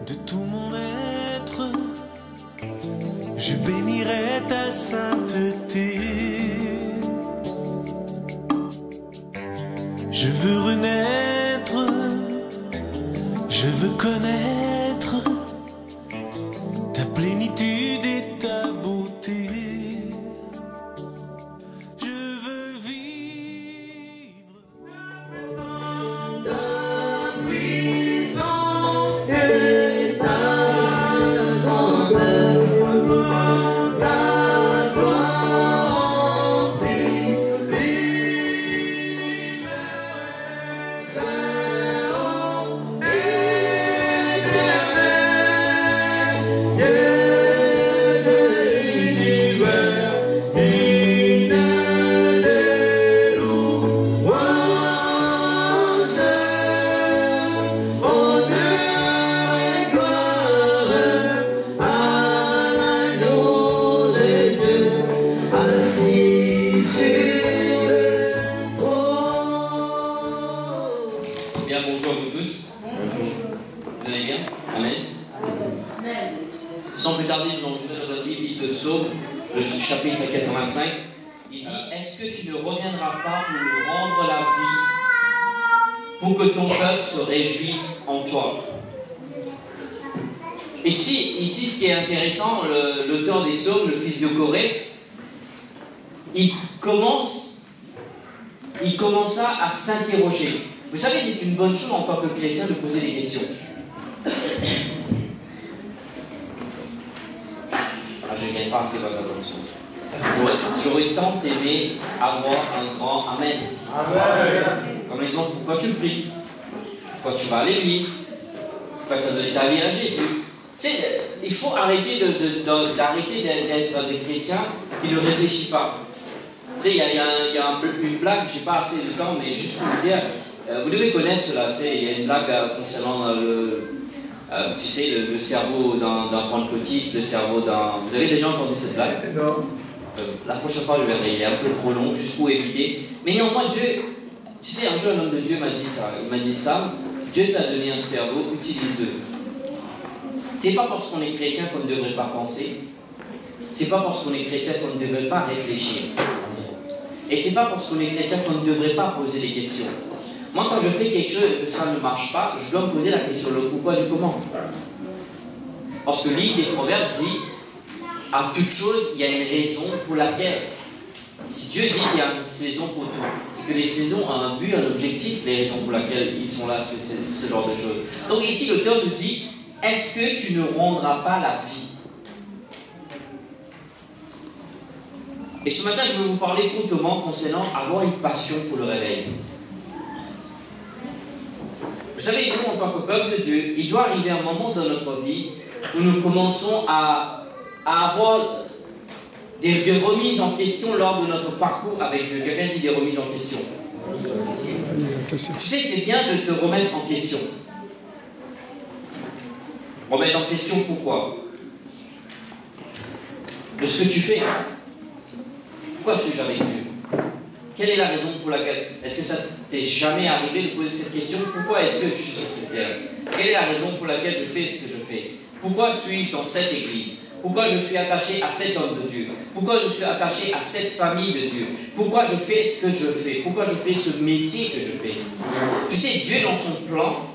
de tout mon être, je bénirai ta sainteté. Je veux renaître, je veux connaître ta plénitude et ta beauté. Je veux vivre ta puissance et ta grandeur, ta gloire remplit l'univers. Saint, éternel, Dieu de l'univers, digne des louanges, honneur et gloire à l'agneau de Dieu, assis sur le trône. Bien, bonjour à vous tous. Vous allez bien? Amen. Sans plus tarder, nous allons juste sur notre Bible de Psaume, le chapitre 85. Il dit, est-ce que tu ne reviendras pas pour nous rendre la vie, pour que ton peuple se réjouisse en toi? Ici, ce qui est intéressant, l'auteur des psaumes, le fils de Corée, il commença à s'interroger. Vous savez, c'est une bonne chose en tant que chrétien de poser des questions. Je ne gagne pas assez votre attention. J'aurais tant aimé avoir un grand Amen. Comme exemple, pourquoi tu pries? Pourquoi tu vas à l'église? Pourquoi tu as donné ta vie à Jésus? Tu sais, il faut arrêter d'être des chrétiens qui ne réfléchissent pas. Tu sais, il y a une blague, je n'ai pas assez de temps, mais juste pour vous dire, vous devez connaître cela. Tu sais, il y a une blague concernant tu sais, le cerveau d'un pentecôtiste, le cerveau d'un... Vous avez déjà entendu cette blague? Non. La prochaine fois, je verrai, il est un peu trop long, juste pour éviter. Mais néanmoins, Dieu... Tu sais, un jour, un homme de Dieu m'a dit ça. Il m'a dit, Sam, Dieu t'a donné un cerveau, utilise-le. C'est pas parce qu'on est chrétien qu'on ne devrait pas penser. C'est pas parce qu'on est chrétien qu'on ne devrait pas réfléchir. Et c'est pas parce qu'on est chrétien qu'on ne devrait pas poser des questions. Moi, quand je fais quelque chose et que ça ne marche pas, je dois me poser la question, le pourquoi du comment. Parce que le livre des Proverbes dit, à toute chose, il y a une raison pour laquelle. Si Dieu dit qu'il y a une saison pour tout, c'est que les saisons ont un but, un objectif, les raisons pour lesquelles ils sont là, c'est ce genre de choses. Donc ici, l'auteur nous dit, est-ce que tu ne rendras pas la vie? Et ce matin, je vais vous parler courtement concernant avoir une passion pour le réveil. Vous savez, nous, en tant que peuple de Dieu, il doit arriver un moment dans notre vie où nous commençons à avoir des remises en question lors de notre parcours avec Dieu. Quelqu'un dit des remises en question. Tu sais, c'est bien de te remettre en question. Remettre en question pourquoi? De ce que tu fais. Pourquoi suis-je avec Dieu? Quelle est la raison pour laquelle? Est-ce que ça t'est jamais arrivé de poser cette question? Pourquoi est-ce que je suis sur cette terre? Quelle est la raison pour laquelle je fais ce que je fais? Pourquoi suis-je dans cette église? Pourquoi je suis attaché à cet homme de Dieu? Pourquoi je suis attaché à cette famille de Dieu? Pourquoi je fais ce que je fais? Pourquoi je fais ce métier que je fais? Tu sais, Dieu dans son plan,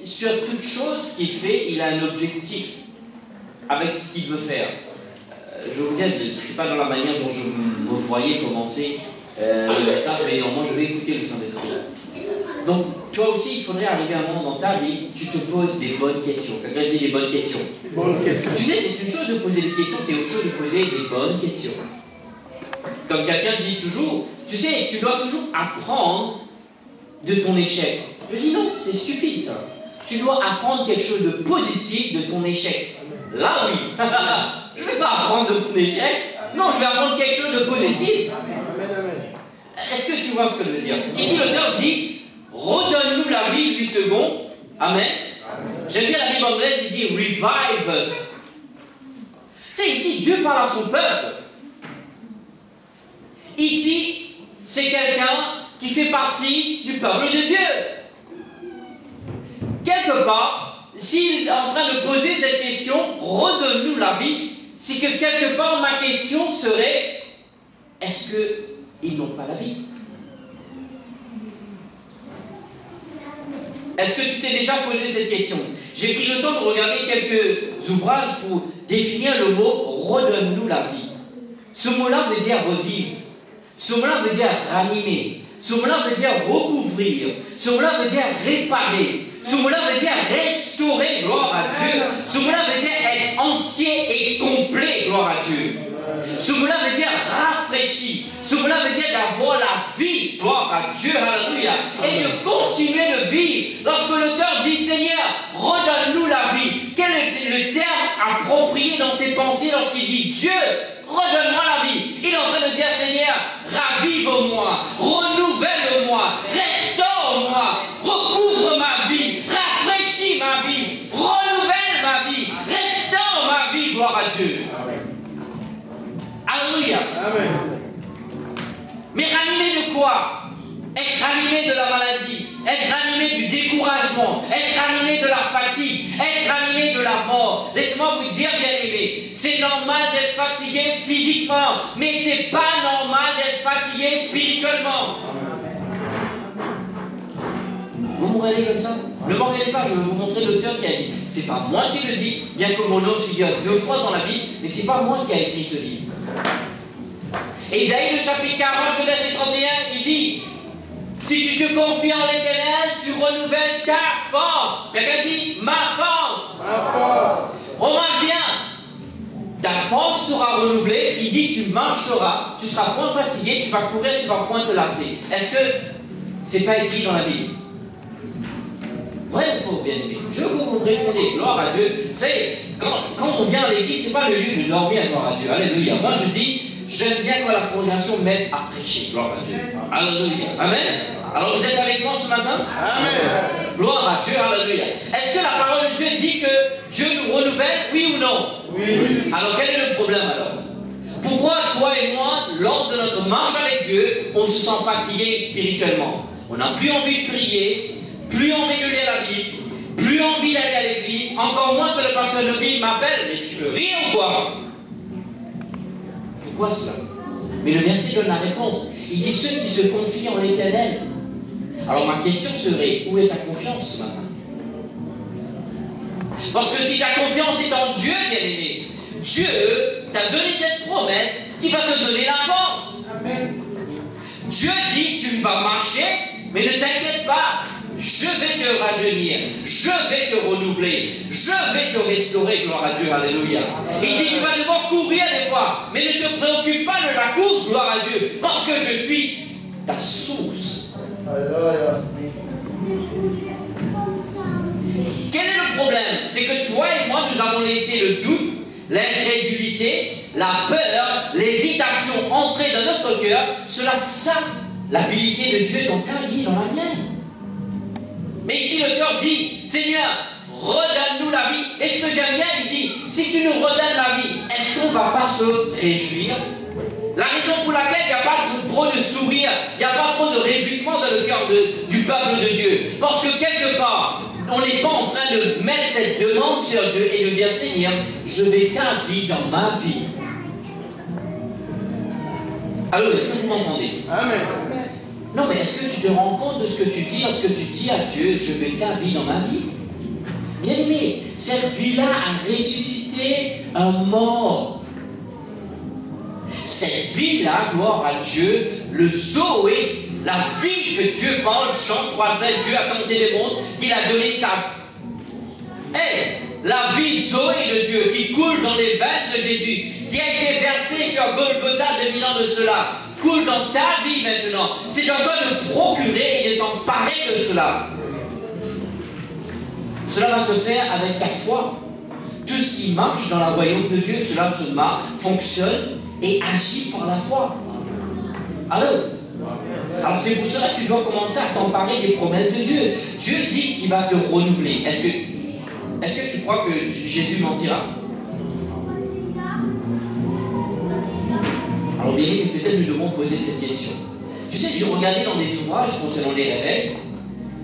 sur toute chose qu'il fait, il a un objectif avec ce qu'il veut faire. Je vais vous dire, ce n'est pas dans la manière dont je me voyais commencer le message, mais néanmoins je vais écouter le Saint-Esprit. Donc, toi aussi, il faudrait arriver à un moment dans ta vie, tu te poses des bonnes questions. Quelqu'un dit des bonnes questions. Bonne question. Tu sais, c'est une chose de poser des questions, c'est autre chose de poser des bonnes questions. Comme quelqu'un dit toujours, tu sais, tu dois toujours apprendre de ton échec. Je dis non, c'est stupide ça. Tu dois apprendre quelque chose de positif de ton échec. Là oui. Je ne vais pas apprendre de ton échec. Non, je vais apprendre quelque chose de positif. Est-ce que tu vois ce que je veux dire? Ici, l'auteur dit, redonne-nous la vie 8 secondes. Amen. J'aime bien la Bible anglaise, il dit, revive us. Tu sais, ici, Dieu parle à son peuple. Ici, c'est quelqu'un qui fait partie du peuple de Dieu. quelque part, s'il est en train de poser cette question, redonne-nous la vie, c'est que quelque part ma question serait, est-ce qu'ils n'ont pas la vie? Est-ce que tu t'es déjà posé cette question? J'ai pris le temps de regarder quelques ouvrages pour définir le mot « redonne-nous la vie ». Ce mot-là veut dire revivre. Ce mot-là veut dire ranimer. Ce mot-là veut dire recouvrir. Ce mot-là veut dire réparer. Ce mot-là veut dire restaurer, gloire à Dieu. Ce mot-là veut dire être entier et complet, gloire à Dieu. Ce mot-là veut dire rafraîchi. Ce mot-là veut dire d'avoir la vie, gloire à Dieu, alléluia. Et de continuer de vivre. Lorsque l'auteur dit, Seigneur, redonne-nous la vie. Quel est le terme approprié dans ses pensées lorsqu'il dit, Dieu, redonne-moi la vie? Il est en train de dire, Seigneur, ravive-moi, renouvelle-moi, restaure-moi, recouvre ma vie, rafraîchis ma vie, renouvelle ma vie, restaure ma vie, gloire à Dieu. Alléluia. Amen. Mais ranimer de quoi? Être ranimé de la maladie, être ranimé du découragement, être ranimé de la fatigue, être ranimé de la mort. Laissez-moi vous dire, bien-aimés, c'est normal d'être fatigué physiquement, mais c'est pas normal d'être fatigué spirituellement. Vous me regardez comme ça? Ne me regardez pas, je vais vous montrer l'auteur qui a dit. C'est pas moi qui le dis, bien que mon nom figure 2 fois dans la Bible, mais c'est pas moi qui a écrit ce livre. Ésaïe, le chapitre 40, le verset 31, il dit, si tu te confies en l'Éternel, tu renouvelles ta force. Quelqu'un dit, ma force. Ma force. Remarque bien, ta force sera renouvelée. Il dit, tu marcheras, tu seras point fatigué, tu vas courir, tu vas point te lasser. Est-ce que c'est pas écrit dans la Bible? Vrai ou faux, bien-aimé? Je veux que vous me répondiez, gloire à Dieu. Vous savez, quand on vient à l'église, ce n'est pas le lieu de dormir, gloire à Dieu. Alléluia. Moi, je dis, j'aime bien quand la congrégation m'aide à prêcher, gloire à Dieu. Alléluia. Amen. Alors, vous êtes avec moi ce matin? Amen. Gloire à Dieu, alléluia. Est-ce que la parole de Dieu dit que Dieu nous renouvelle, oui ou non? Oui. Alors, quel est le problème alors? Pourquoi toi et moi, lors de notre marche avec Dieu, on se sent fatigué spirituellement? On n'a plus envie de prier, plus envie de lire la Bible, plus envie d'aller à l'église, encore moins que le pasteur de vie m'appelle, mais tu veux rire ou quoi? Pourquoi cela? Mais le verset donne la réponse. Il dit ceux qui se confient en l'Éternel. Alors ma question serait, où est ta confiance ce matin? Parce que si ta confiance est en Dieu, bien-aimé, Dieu t'a donné cette promesse qui va te donner la force. Amen. Dieu dit, tu vas marcher, mais ne t'inquiète pas, je vais te rajeunir, je vais te renouveler, je vais te restaurer, gloire à Dieu, alléluia. Il dit, tu vas devoir courir des fois, mais ne te préoccupe pas de la course, gloire à Dieu, parce que je suis ta source. Alléluia. Quel est le problème? C'est que toi et moi, nous avons laissé le doute, l'incrédulité, la peur, l'hésitation entrer dans notre cœur. Cela sape l'habilité de Dieu dans ta vie, dans la mienne. Mais ici, l'auteur dit, Seigneur, redonne-nous la vie. Et ce que j'aime bien, il dit, si tu nous redonnes la vie, est-ce qu'on ne va pas se réjouir? La raison pour laquelle il n'y a pas trop de sourire, il n'y a pas trop de réjouissement dans le cœur du peuple de Dieu. Parce que quelque part, on n'est pas en train de mettre cette demande sur Dieu et de dire, Seigneur, je vais ta vie dans ma vie. Alors, est-ce que vous m'entendez? Amen. Non, mais est-ce que tu te rends compte de ce que tu dis lorsque tu dis à Dieu, je veux ta vie dans ma vie? Bien aimé, cette vie-là a ressuscité un mort. Cette vie-là, gloire à Dieu, le Zoé, la vie que Dieu parle, Jean 3,7, Dieu a compté les mondes, qu'il a donné sa... la vie Zoé de Dieu qui coule dans les veines de Jésus, qui a été versée sur Golgotha 2000 ans de cela, coule dans ta vie maintenant. C'est à toi de procurer et de t'emparer de cela. Cela va se faire avec ta foi. Tout ce qui marche dans le royaume de Dieu, cela fonctionne et agit par la foi. Alors c'est pour cela que tu dois commencer à t'emparer des promesses de Dieu. Dieu dit qu'il va te renouveler. Est-ce que tu crois que Jésus mentira? Alors bien, peut-être nous devons poser cette question. Tu sais, j'ai regardé dans des ouvrages concernant les réveils.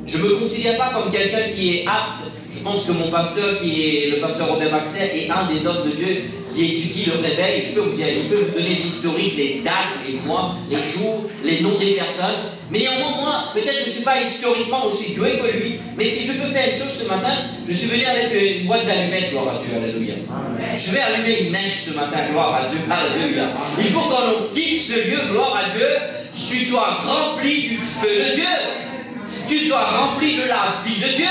Je ne me considère pas comme quelqu'un qui est apte. Je pense que mon pasteur, qui est le pasteur Robert Maxer, est un des hommes de Dieu qui étudie le réveil. Je peux vous dire, il peut vous donner l'historique, les dates, les mois, les jours, les noms des personnes. Mais néanmoins, moi, peut-être je ne suis pas historiquement aussi doué que lui. Mais si je peux faire une chose ce matin, je suis venu avec une boîte d'allumettes, gloire à Dieu, alléluia. Je vais allumer une mèche ce matin, gloire à Dieu, alléluia. Il faut qu'on quitte ce lieu, gloire à Dieu, tu sois rempli du feu de Dieu. Tu sois rempli de la vie de Dieu.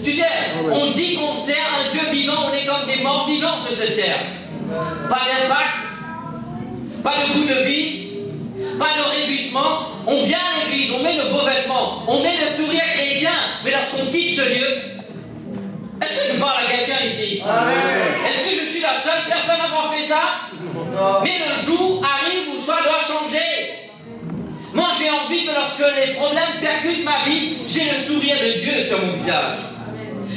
Tu sais, on dit qu'on sert un Dieu vivant, on est comme des morts vivants sur cette terre. Pas d'impact, pas de goût de vie, pas de réjouissement. On vient à l'église, on met le beau vêtement, on met le sourire chrétien, mais lorsqu'on quitte ce lieu, est-ce que je parle à quelqu'un ici? Est-ce que je suis la seule personne à avoir fait ça? Mais le jour arrive où ça doit changer. Moi, j'ai envie que lorsque les problèmes percutent ma vie, j'ai le sourire de Dieu sur mon visage.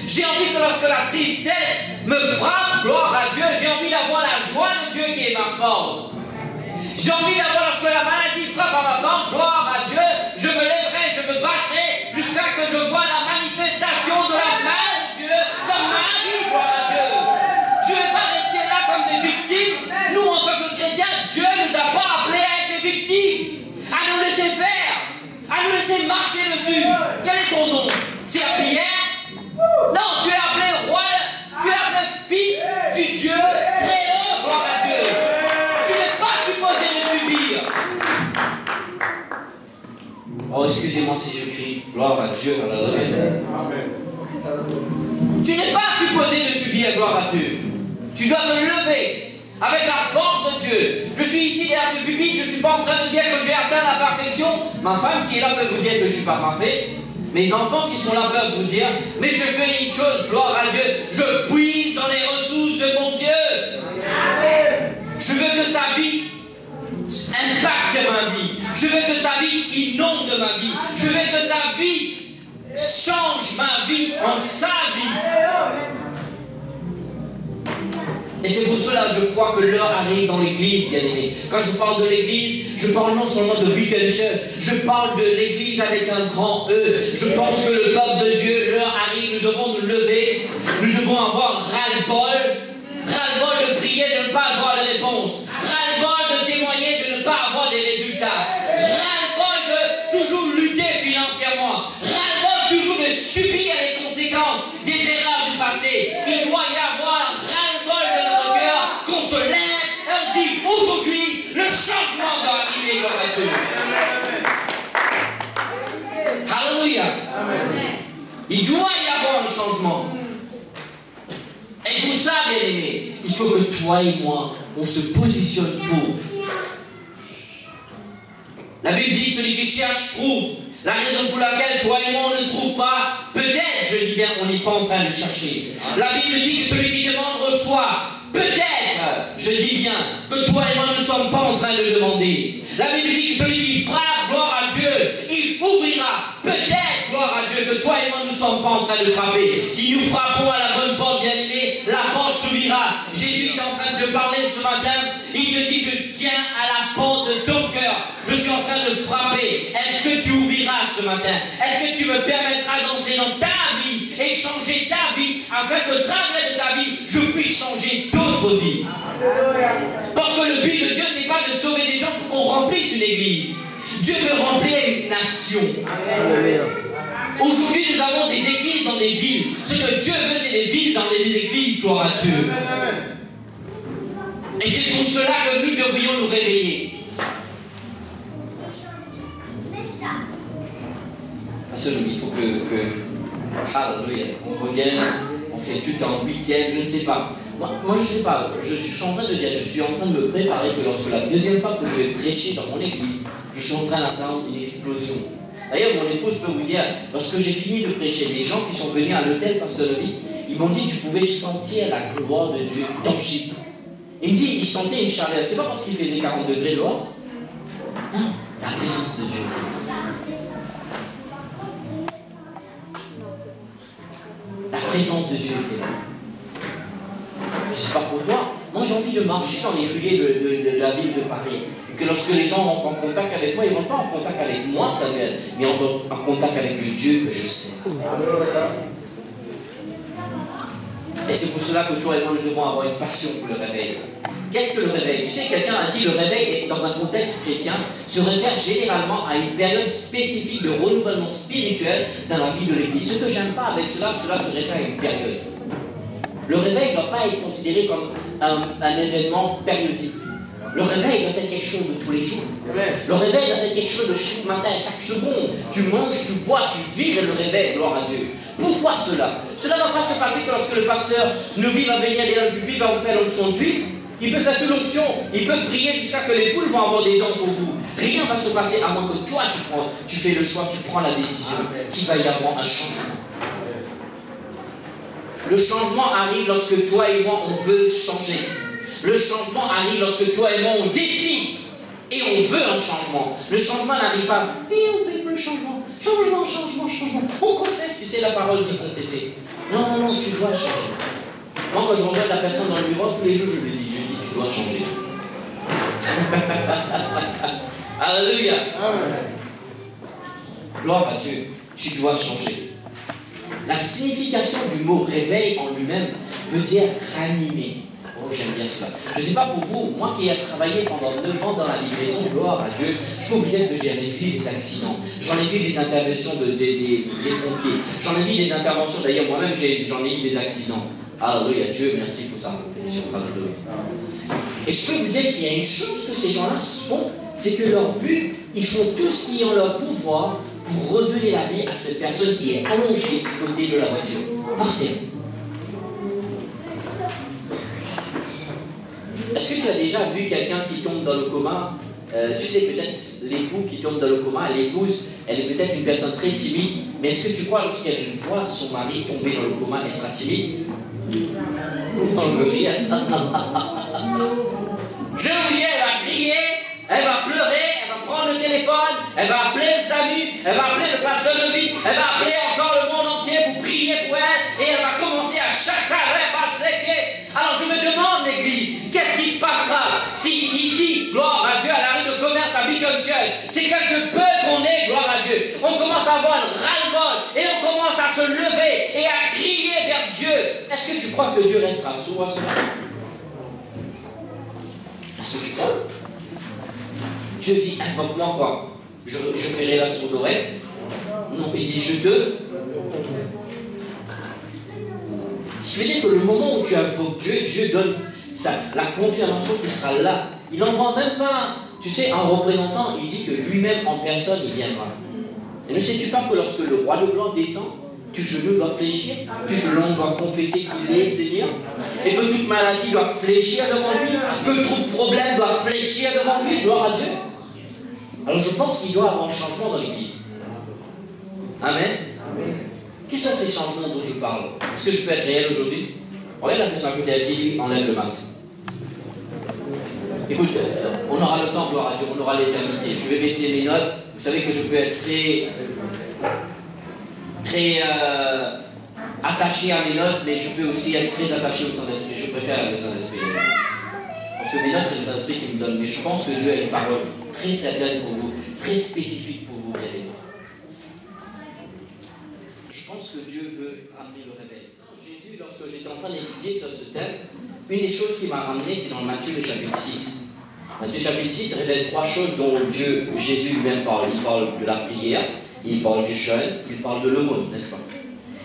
J'ai envie que lorsque la tristesse me frappe, gloire à Dieu, j'ai envie d'avoir la joie de Dieu qui est ma force. J'ai envie d'avoir, lorsque la maladie frappe à ma porte, gloire à Dieu, je me lèverai, je me battrai jusqu'à que je vois la manifestation de la main de Dieu dans ma vie, gloire à Dieu. Je ne vais pas rester là comme des victimes. Nous, en tant que chrétiens, Dieu ne nous a pas appelés à être des victimes. À nous laisser faire, à nous laisser marcher dessus. Quel est ton nom? C'est la prière? Non, tu es appelé roi, tu es appelé fils du Dieu créateur, gloire à Dieu. Tu n'es pas supposé de subir. Oh, excusez-moi si je crie, gloire à Dieu, alléluia. Tu n'es pas supposé de subir, gloire à Dieu. Tu dois te lever avec la force de Dieu. Je suis ici derrière ce pupitre, je ne suis pas en train de dire que j'ai atteint la perfection. Ma femme qui est là peut vous dire que je ne suis pas parfait. Mes enfants qui sont là peuvent vous dire, mais je fais une chose, gloire à Dieu, je puise dans les ressources de mon Dieu. Je veux que sa vie impacte ma vie. Je veux que sa vie inonde ma vie. Je veux que sa vie change ma vie en sa vie. Et c'est pour cela, je crois que l'heure arrive dans l'église, bien aimé. Quand je parle de l'église, je parle non seulement de Weekend Church, je parle de l'église avec un grand E. Je pense que le peuple de Dieu, l'heure arrive, nous devons nous lever, nous devons avoir ras-le-bol de prier, de ne pas avoir de réponse, ras-le-bol de témoigner, de ne pas avoir des résultats, ras-le-bol de toujours lutter financièrement, ras-le-bol toujours de subir les conséquences des erreurs du passé. Il doit y avoir ras-le-bol de notre cœur, qu'on se lève et on dit aujourd'hui, le changement doit arriver, gloire à Dieu. Alléluia. Il doit y avoir un changement. Et pour ça, bien aimé, il faut que toi et moi, on se positionne pour. La Bible dit, celui qui cherche, trouve. La raison pour laquelle toi et moi, on ne trouve pas, peut-être, je dis bien, on n'est pas en train de chercher. La Bible dit que celui qui demande reçoit. Peut-être, je dis bien, que toi et moi ne sommes pas en train de demander. La Bible dit que celui qui frappe, gloire à Dieu, il ouvrira. Peut-être, gloire à Dieu, que toi et moi ne sommes pas en train de frapper. Si nous frappons à la bonne porte, bien aimé, la porte s'ouvrira. Jésus est en train de te parler ce matin. Il te dit, je tiens à la porte de ton cœur. Je suis en train de frapper. Est-ce que tu ouvriras ce matin? Est-ce que tu me permettras d'entrer dans ta vie et changer ta vie afin que, au travers de ta vie, je puisse changer d'autres vies? Parce que le but de Dieu, ce n'est pas de sauver des gens pour qu'on remplisse une église. Dieu veut remplir une nation. Aujourd'hui, nous avons des églises dans des villes. Ce que Dieu veut, c'est des villes dans des églises, gloire à Dieu. Et c'est pour cela que nous devrions nous réveiller. Absolument, il faut que Alléluia, on revienne, on fait tout un week-end, je ne sais pas. Moi, je ne sais pas, je suis en train de dire, je suis en train de me préparer que lorsque la deuxième fois que je vais prêcher dans mon église, je suis en train d'attendre une explosion. D'ailleurs, mon épouse peut vous dire, lorsque j'ai fini de prêcher, les gens qui sont venus à l'hôtel Pasteur Levi, ils m'ont dit, tu pouvais sentir la gloire de Dieu tangible. Il me dit, ils sentaient une chaleur. C'est pas parce qu'il faisait 40 degrés dehors. Non, la présence de Dieu. La présence de Dieu. Je ne sais pas pour toi. Moi, j'ai envie de marcher dans les ruelles de la ville de Paris. Que lorsque les gens rentrent en contact avec moi, ils ne rentrent pas en contact avec moi, Samuel, mais en contact avec le Dieu que je sers. Et c'est pour cela que toi et moi, nous devons avoir une passion pour le réveil. Qu'est-ce que le réveil? Tu sais, quelqu'un a dit le réveil, dans un contexte chrétien, se réfère généralement à une période spécifique de renouvellement spirituel dans la vie de l'Église. Ce que j'aime pas avec cela se réfère à une période. Le réveil ne doit pas être considéré comme un événement périodique. Le réveil doit être quelque chose de tous les jours. Le réveil doit être quelque chose de chaque matin, chaque seconde. Tu manges, tu bois, tu vis le réveil, gloire à Dieu. Pourquoi cela? Cela ne va pas se passer que lorsque le pasteur Novi va venir derrière le public, va vous faire l'onction d'huile. Il peut faire toute l'onction, il peut prier jusqu'à que les poules vont avoir des dents pour vous. Rien ne va se passer à moins que toi tu fais le choix, tu prends la décision qu'il va y avoir un changement. Le changement arrive lorsque toi et moi on veut changer. Le changement arrive lorsque toi et moi on décide et on veut un changement. Le changement n'arrive pas. Et on veut le changement. Changement. On confesse, tu sais, la parole dit confesser. Non, tu dois changer. Moi, quand je regarde la personne dans le bureau, tous les jours, je lui dis, tu dois changer. Alléluia. Gloire à Dieu, tu dois changer. La signification du mot réveil en lui-même veut dire ranimer. Oh, j'aime bien cela. Je ne sais pas pour vous, moi qui ai travaillé pendant 9 ans dans la livraison, gloire à Dieu, je peux vous dire que j'en ai vu des accidents. J'en ai vu des interventions des pompiers. J'en ai vu des interventions, d'ailleurs moi-même j'en ai eu des accidents. Alléluia, Dieu, merci pour sa protection. Alléluia. Et je peux vous dire qu'il y a une chose que ces gens-là font, c'est que leur but, ils font tout ce qui est en leur pouvoir pour redonner la vie à cette personne qui est allongée côté de la voiture, par terre. Est-ce que tu as déjà vu quelqu'un qui tombe dans le coma? Tu sais, peut-être l'époux qui tombe dans le coma, l'épouse, elle est peut-être une personne très timide, mais est-ce que tu crois lorsqu'elle voit son mari tomber dans le coma, elle sera timide? Tu peux rire. Je vous dis, elle va crier, elle va pleurer, elle va prendre le téléphone, elle va appeler le SAMU, elle va appeler le pasteur Novi, elle va appeler encore le monde entier pour prier pour elle, et elle va commencer à chatarer, à séquer. Alors je me demande, l'église, qu'est-ce qui se passera si ici, gloire à Dieu, à la rue de commerce à Beacon-Church, c'est quelque peu qu'on est, gloire à Dieu, on commence à avoir un ras-le-bol et on commence à se lever et à crier vers Dieu. Est-ce que tu crois que Dieu restera sourd à cela? Est-ce que tu crois? Dieu dit, invoque-moi quoi? Je ferai la sourde oreille? Non, il dit, je te... Ce qui veut dire que le moment où tu invoques Dieu, Dieu donne la confirmation qui sera là. Il n'envoie même pas, tu sais, un représentant, il dit que lui-même en personne, il viendra. Et ne sais-tu pas que lorsque le roi de gloire descend, tout genou doit fléchir, tout genou doit confesser qu'il est Seigneur, et que toute maladie doit fléchir devant lui, que tout problème doit fléchir devant lui, gloire à Dieu. Alors je pense qu'il doit avoir un changement dans l'Église. Amen. Quels sont ces changements dont je parle? Est-ce que je peux être réel aujourd'hui? Regarde la personne qui a dit, enlève le masque. Écoute, on aura le temps, gloire à Dieu, on aura l'éternité. Je vais baisser mes notes. Vous savez que je peux être très attaché à mes notes, mais je peux aussi être très attaché au Saint-Esprit. Je préfère le Saint-Esprit. Parce que mes notes, c'est le Saint-Esprit qui me donne. Mais je pense que Dieu a une parole très certaine pour vous, très spécifique pour vous, bien aimés. Je pense que Dieu veut amener le réveil. Jésus, lorsque j'étais en train d'étudier sur ce thème, une des choses qui m'a ramené, c'est dans Matthieu le chapitre 6. Matthieu chapitre 6 révèle 3 choses dont Jésus lui-même parle. Il parle de la prière, il parle du jeûne, il parle de l'aumône, n'est-ce pas?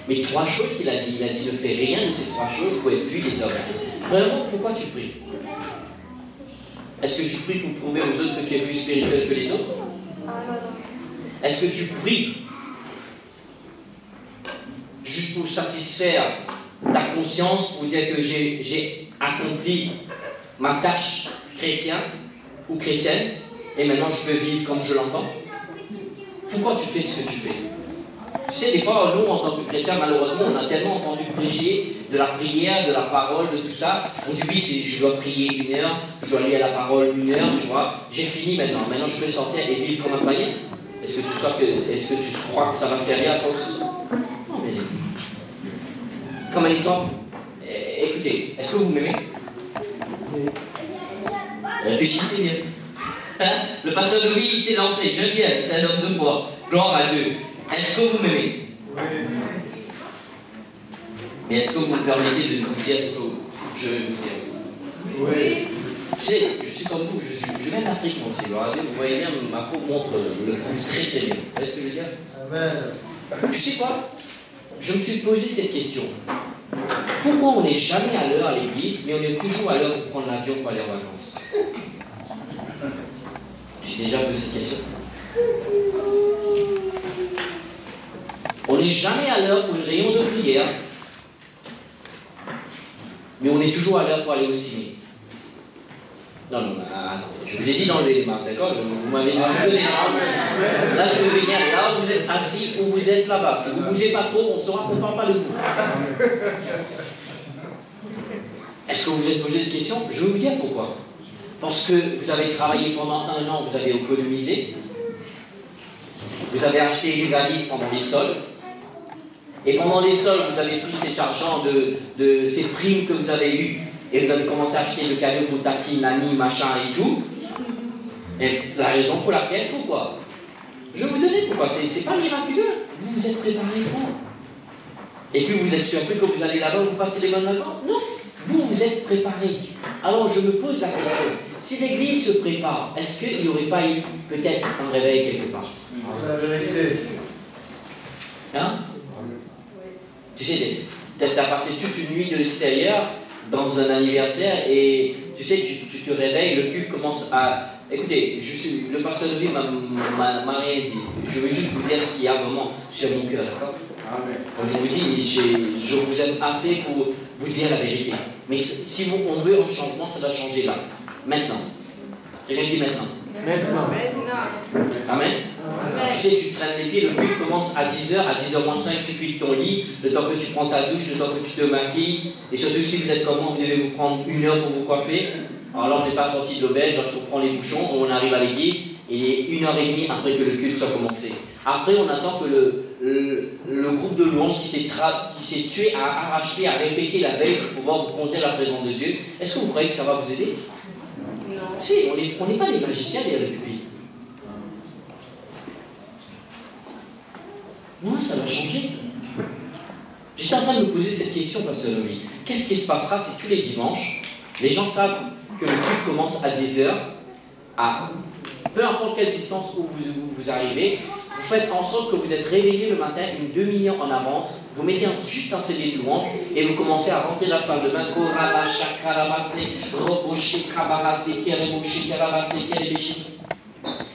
Mais 3 choses qu'il a dit. Il a dit ne fais rien de ces 3 choses pour être vu des hommes. Vraiment, pourquoi tu pries? Est-ce que tu pries pour prouver aux autres que tu es plus spirituel que les autres? Est-ce que tu pries juste pour satisfaire ta conscience, pour dire que j'ai accompli ma tâche chrétienne ou chrétienne, et maintenant je peux vivre comme je l'entends? Pourquoi tu fais ce que tu fais? Tu sais, des fois, nous, en tant que chrétiens, malheureusement, on a tellement entendu prêcher de la prière, de la parole, de tout ça. On dit, oui, je dois prier 1 heure, je dois lire la parole 1 heure, tu vois. J'ai fini maintenant. Maintenant, je peux sortir et vivre comme un païen. Est-ce que tu crois que ça va servir à quoi que ce soit? Non, mais... Comme un exemple, écoutez, est-ce que vous m'aimez? Réfléchissez bien. Le pasteur Louis s'est lancé, j'aime bien, c'est un homme de foi. Gloire à Dieu. Est-ce que vous m'aimez? Mais est-ce que vous me permettez de vous dire ce que je vais vous dire? Oui. Tu sais, je suis comme vous, je viens d'Afrique, mon Dieu. Gloire à Dieu, vous voyez bien, ma peau montre le prouve très très bien. Vous voyez ce que je veux dire? Amen. Tu sais quoi? Je me suis posé cette question. Pourquoi on n'est jamais à l'heure à l'église, mais on est toujours à l'heure pour prendre l'avion pour aller en vacances? Tu t'es déjà posé cette question? On n'est jamais à l'heure pour une réunion de prière, mais on est toujours à l'heure pour aller au ciné. Non, attendez, je vous ai dit d'enlever les masques, d'accord? Vous m'avez donné l'information. Là, je vais venir, là où vous êtes assis ou vous êtes là-bas. Si vous ne bougez pas trop, on saura qu'on ne parle pas de vous. Est-ce que vous vous êtes posé des questions? Je vais vous dire pourquoi. Parce que vous avez travaillé pendant 1 an, vous avez économisé. Vous avez acheté des valises pendant les soldes. Et pendant les soldes, vous avez pris cet argent de ces primes que vous avez eues. Et vous avez commencé à acheter le cadeau pour tati, nani, machin et tout. Et la raison pour laquelle, pourquoi? Je vais vous donner pourquoi. C'est pas miraculeux. Vous vous êtes préparé pour. Et puis vous êtes surpris que vous allez là-bas, vous passez les bonnes vacances? Non. Vous, vous êtes préparé. Alors je me pose la question. Si l'église se prépare, est-ce qu'il n'y aurait pas eu peut-être un réveil quelque part? La vérité. Hein? Tu sais, tu as passé toute une nuit de l'extérieur dans un anniversaire et tu sais, tu te réveilles, le culte commence à... Écoutez, le pasteur de vie m'a rien dit. Je veux juste vous dire ce qu'il y a vraiment sur mon cœur, d'accord? Donc je vous dis, je vous aime assez pour vous dire la vérité. Mais si on veut un changement, ça doit changer là. Maintenant. Quelqu'un dit maintenant. Maintenant. Amen. Tu sais, tu traînes les pieds, le culte commence à 10h, à 10h moins 5, tu quittes ton lit, le temps que tu prends ta douche, le temps que tu te maquilles, et surtout si vous êtes comme moi, vous devez vous prendre 1 heure pour vous coiffer. Alors là, on n'est pas sorti de l'auberge, lorsqu'on prend les bouchons, on arrive à l'église, et 1h30 après que le culte soit commencé. Après, on attend que le groupe de louanges qui s'est tué à arracher, à répéter la veille pour pouvoir vous conduire la présence de Dieu. Est-ce que vous croyez que ça va vous aider? Non. Si, on n'est pas des magiciens derrière le public. Non, ça va changer. J'étais en train de me poser cette question, pasteur Louis. Qu'est-ce qui se passera si tous les dimanches, les gens savent que le culte commence à 10h, à peu importe quelle distance où vous arrivez, vous faites en sorte que vous êtes réveillé le matin une demi-heure en avance, vous mettez juste un CD de louange et vous commencez à rentrer dans la salle de bain.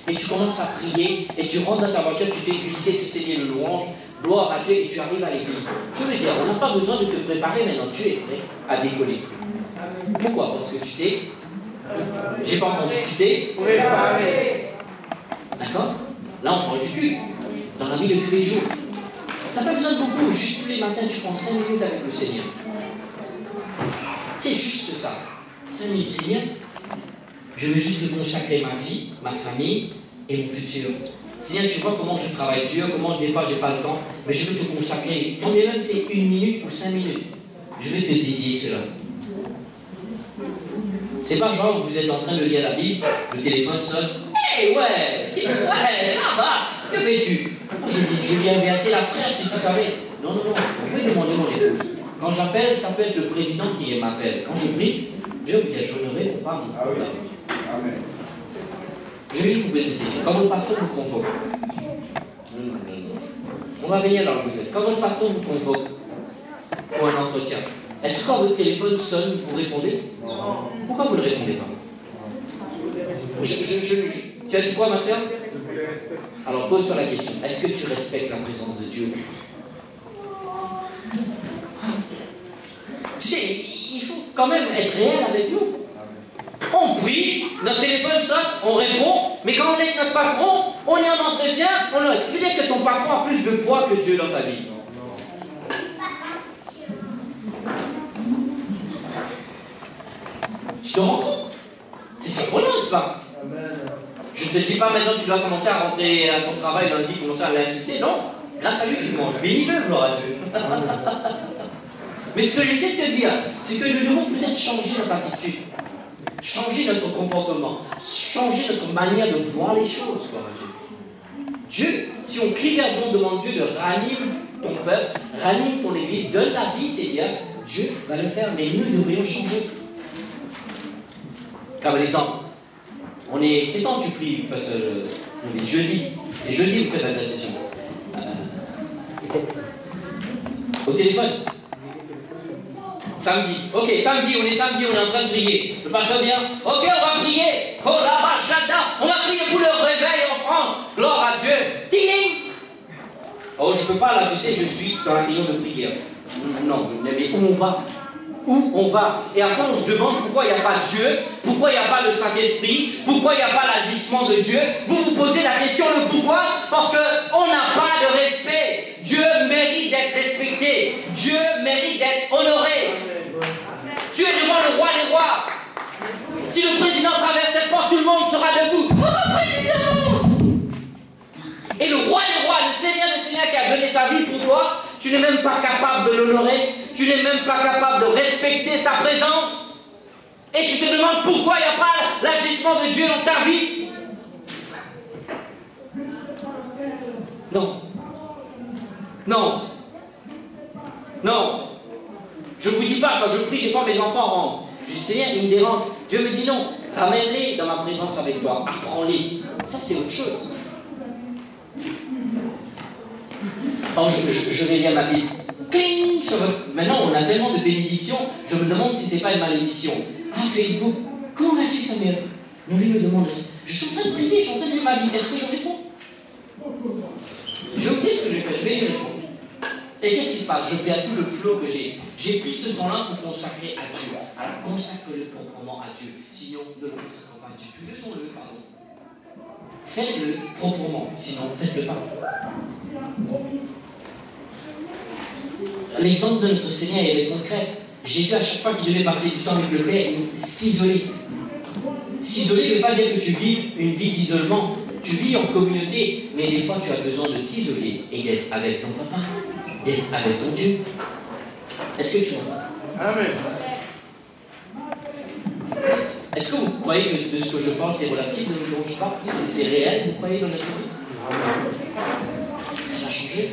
Et tu commences à prier et tu rentres dans ta voiture, tu fais glisser ce CD de louange, gloire à Dieu et tu arrives à l'église. Je veux dire, on n'a pas besoin de te préparer maintenant, tu es prêt à décoller. Pourquoi? Parce que tu t'es... J'ai pas entendu, tu t'es préparé. D'accord? Là, on parle du cul, dans la vie de tous les jours. Tu n'as pas besoin de beaucoup, juste tous les matins, tu prends 5 minutes avec le Seigneur. C'est juste ça. 5 minutes, Seigneur. Je veux juste te consacrer ma vie, ma famille et mon futur. Seigneur, tu vois comment je travaille dur, comment des fois j'ai pas le temps, mais je veux te consacrer. Tant bien même c'est 1 minute ou 5 minutes. Je vais te dédier cela. C'est pas genre vous êtes en train de lire la Bible, le téléphone sonne. Hey, ouais, ça va, que fais-tu? Je viens verser la frère si tu savais. Non, vous pouvez demander mon épouse. Quand j'appelle, ça peut être le président qui m'appelle. Quand je prie, je vais vous dire, je ne réponds pas à mon problème. Amen. Je vais juste vous poser cette question. Quand votre patron vous convoque, on va venir là où vous êtes. Quand votre patron vous convoque pour un entretien, est-ce que quand votre téléphone sonne, vous répondez? Non. Pourquoi vous ne répondez pas? Tu as dit quoi, ma soeur? Alors pose-toi la question. Est-ce que tu respectes la présence de Dieu? Tu sais, il faut quand même être réel avec nous. On prie, notre téléphone sonne, on répond, mais quand on est avec notre patron, on est en entretien, est-ce que tu veux dire que ton patron a plus de poids que Dieu dans ta vie? Tu te rends compte? C'est surprenant, n'est-ce pas? Je ne te dis pas maintenant tu dois commencer à rentrer à ton travail lundi, commencer à l'insulter, non. Grâce à lui tu manges. Bénis-le, gloire à Dieu. Mais ce que j'essaie de te dire, c'est que nous devons peut-être changer notre attitude. changer notre comportement, changer notre manière de voir les choses, gloire à Dieu. Dieu, si on crie vers Dieu, on demande Dieu de ranime ton peuple, ranime ton église, donne la vie, Seigneur, Dieu va le faire, mais nous devrions changer. Comme l'exemple, c'est quand tu pries, parce que jeudi, c'est jeudi vous faites l'intercession. Au téléphone. Samedi. Ok, samedi, on est en train de prier. Le pasteur vient. Ok, on va prier. On va prier pour le réveil en France. Gloire à Dieu. Ding. Oh, je ne peux pas là, tu sais, je suis dans la réunion de prière. Non, mais où on va? Où on va? Et après, on se demande pourquoi il n'y a pas Dieu, pourquoi il n'y a pas le Saint-Esprit, pourquoi il n'y a pas l'agissement de Dieu. Vous vous posez la question le pourquoi? Parce qu'on n'a pas de respect. Dieu mérite d'être respecté. Dieu mérite d'être honoré. Tu es devant le roi des rois. Si le président traverse cette porte, tout le monde sera debout. Oh, président! Et le roi des rois, le Seigneur des seigneurs qui a donné sa vie pour toi, tu n'es même pas capable de l'honorer. Tu n'es même pas capable de respecter sa présence. Et tu te demandes pourquoi il n'y a pas l'agissement de Dieu dans ta vie. Non. Non. Non. Je ne vous dis pas, quand je prie, des fois mes enfants rentrent. Je dis, Seigneur, ils me dérangent. Dieu me dit non. Ramène-les dans ma présence avec toi. Apprends-les. Ça, c'est autre chose. Alors, je vais lire ma Bible. Cling. Maintenant, on a tellement de bénédictions. Je me demande si ce n'est pas une malédiction. Ah, Facebook. Comment vas-tu, Samuel? Nous, il me demande. Je suis en train de prier, je suis en train de lire ma Bible. Est-ce que je réponds? Je dis ce que j'ai fait, je vais y répondre. Et qu'est-ce qui se passe? Je perds tout le flot que j'ai. J'ai pris ce temps-là pour consacrer à Dieu. Alors consacre-le proprement à Dieu. Sinon, ne le consacre pas à Dieu. Faisons-le, pardon. Faites-le proprement. Sinon, faites-le pas. L'exemple de notre Seigneur est concret. Jésus, à chaque fois qu'il devait passer du temps avec le Père, il s'isolait. S'isoler ne veut pas dire que tu vis une vie d'isolement. Tu vis en communauté, mais des fois tu as besoin de t'isoler et d'être avec ton papa, d'être avec ton Dieu. Est-ce que tu m'entends? Amen. Est-ce que vous croyez que de ce que je parle, c'est relatif, dont je parle? C'est réel, vous croyez dans notre vie? Ça va changer.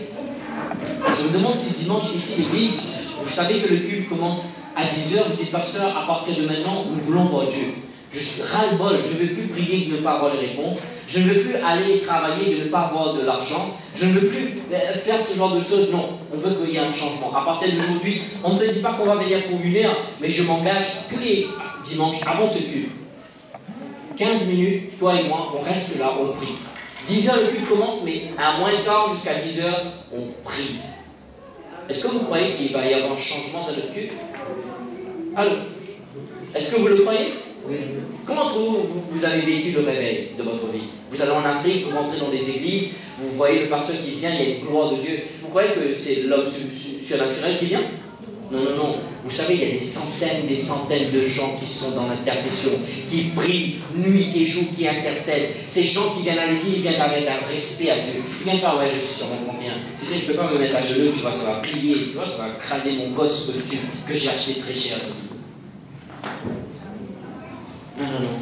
Je me demande si dimanche, ici, l'église, vous savez que le culte commence à 10h, vous dites, pasteur, à partir de maintenant, nous voulons voir Dieu. Je suis ras-le-bol, je ne veux plus prier de ne pas avoir les réponses, je ne veux plus aller travailler de ne pas avoir de l'argent, je ne veux plus faire ce genre de choses. Non, on veut qu'il y ait un changement. À partir d'aujourd'hui, on ne te dit pas qu'on va venir pour 1 heure, mais je m'engage tous les dimanches, avant ce culte. 15 minutes, toi et moi, on reste là, on prie. 10h, le culte commence, mais à moins de quart jusqu'à 10h, on prie. Est-ce que vous croyez qu'il va y avoir un changement dans notre culte? Allô? Est-ce que vous le croyez? Oui. Comment vous avez vécu le réveil de votre vie? Vous allez en Afrique, vous rentrez dans des églises, vous voyez le pasteur qui vient, il y a une gloire de Dieu. Vous croyez que c'est l'homme surnaturel qui vient? Non, non, non. Vous savez, il y a des centaines de gens qui sont dans l'intercession, qui prient nuit et jour, qui intercèdent. Ces gens qui viennent à l'église, ils viennent avec un respect à Dieu. Ils viennent pas, ouais, je suis sur mon 31. Tu sais, je ne peux pas me mettre à genoux, tu vois, ça va plier, tu vois, ça va craser mon gosse costume que j'ai acheté très cher. Non, non, non.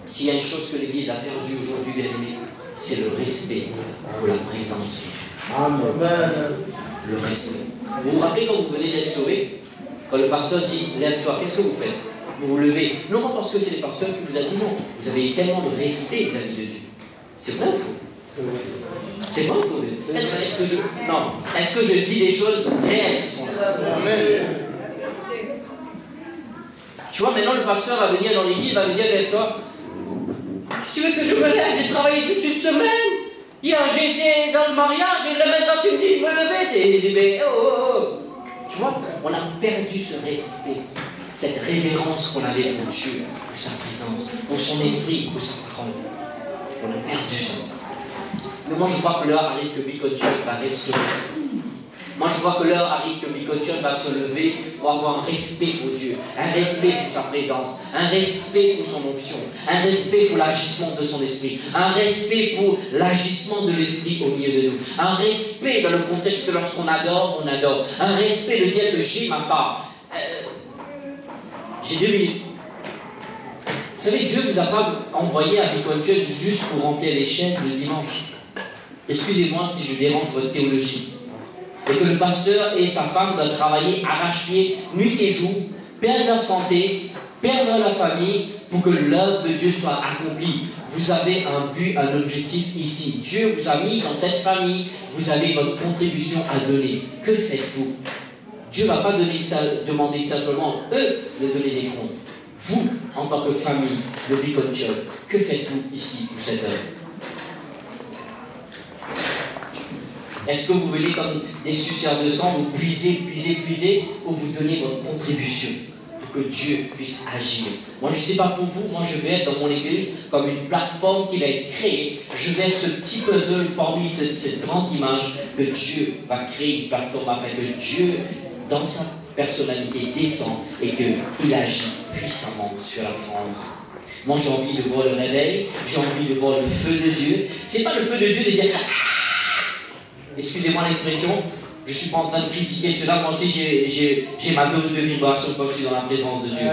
S'il y a une chose que l'Église a perdue aujourd'hui, bien aimé, c'est le respect pour la présence de Dieu. Amen. Le respect. Vous vous rappelez quand vous venez d'être sauvé, quand le pasteur dit « Lève-toi », qu'est-ce que vous faites? Vous vous levez. Non pas parce que c'est le pasteur qui vous a dit non. Vous avez tellement de respect vis-à-vis de Dieu. C'est vrai ou faux? C'est vrai ou faux? Est-ce que je dis des choses réelles qui sont là? Amen. Tu vois, maintenant le pasteur va venir dans l'église, il va me dire, lève-toi. Si tu veux que je me lève, j'ai travaillé toute une semaine. Hier, j'ai été dans le mariage, et là maintenant tu me dis de me lever. Tu dis, mais Tu vois, on a perdu ce respect, cette révérence qu'on avait pour Dieu, pour sa présence, pour son esprit, pour sa parole. On a perdu ça. Mais moi, je vois que l'heure arrive que Bicoture va restaurer ça. Moi, je vois que l'heure arrive que Bicoture va se lever pour avoir un respect pour Dieu, un respect pour sa présence, un respect pour son onction, un respect pour l'agissement de son esprit, un respect pour l'agissement de l'esprit au milieu de nous, un respect dans le contexte que lorsqu'on adore, on adore, un respect de dire que j'ai ma part. J'ai 2 minutes. savez, Dieu ne vous a pas envoyé à Beacon Church juste pour remplir les chaises le dimanche. Excusez-moi si je dérange votre théologie. Et que le pasteur et sa femme doivent travailler arrache-pied, nuit et jour, perdre leur santé, perdre leur famille, pour que l'œuvre de Dieu soit accomplie. Vous avez un but, un objectif ici. Dieu vous a mis dans cette famille, vous avez votre contribution à donner. Que faites-vous? Dieu ne va pas demander simplement eux de donner des comptes. Vous, en tant que famille de Beacon Church, que faites-vous ici pour cette œuvre? Est-ce que vous venez comme des suceurs de sang, vous puisez, ou vous donnez votre contribution pour que Dieu puisse agir? Moi, je ne sais pas pour vous, moi je vais être dans mon église comme une plateforme qui va être créée. Je vais être ce petit puzzle parmi cette grande image que Dieu va créer une plateforme afin que Dieu, dans sa personnalité, descend et qu'il agit puissamment sur la France. Moi, j'ai envie de voir le réveil, j'ai envie de voir le feu de Dieu. Ce n'est pas le feu de Dieu de dire... Excusez-moi l'expression, je ne suis pas en train de critiquer cela, moi aussi j'ai ma dose de vibration quand je suis dans la présence de Dieu.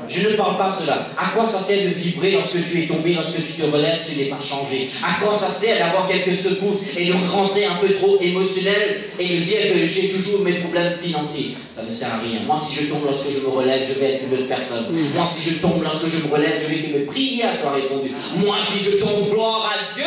Je ne parle pas de cela. À quoi ça sert de vibrer lorsque tu es tombé, lorsque tu te relèves, tu n'es pas changé? À quoi ça sert d'avoir quelques secousses et de rentrer un peu trop émotionnel et de dire que j'ai toujours mes problèmes financiers? Ça ne sert à rien. Moi, si je tombe lorsque je me relève, je vais être une autre personne. Moi, si je tombe lorsque je me relève, je vais que mes prières soient répondues. Moi, si je tombe, gloire à Dieu,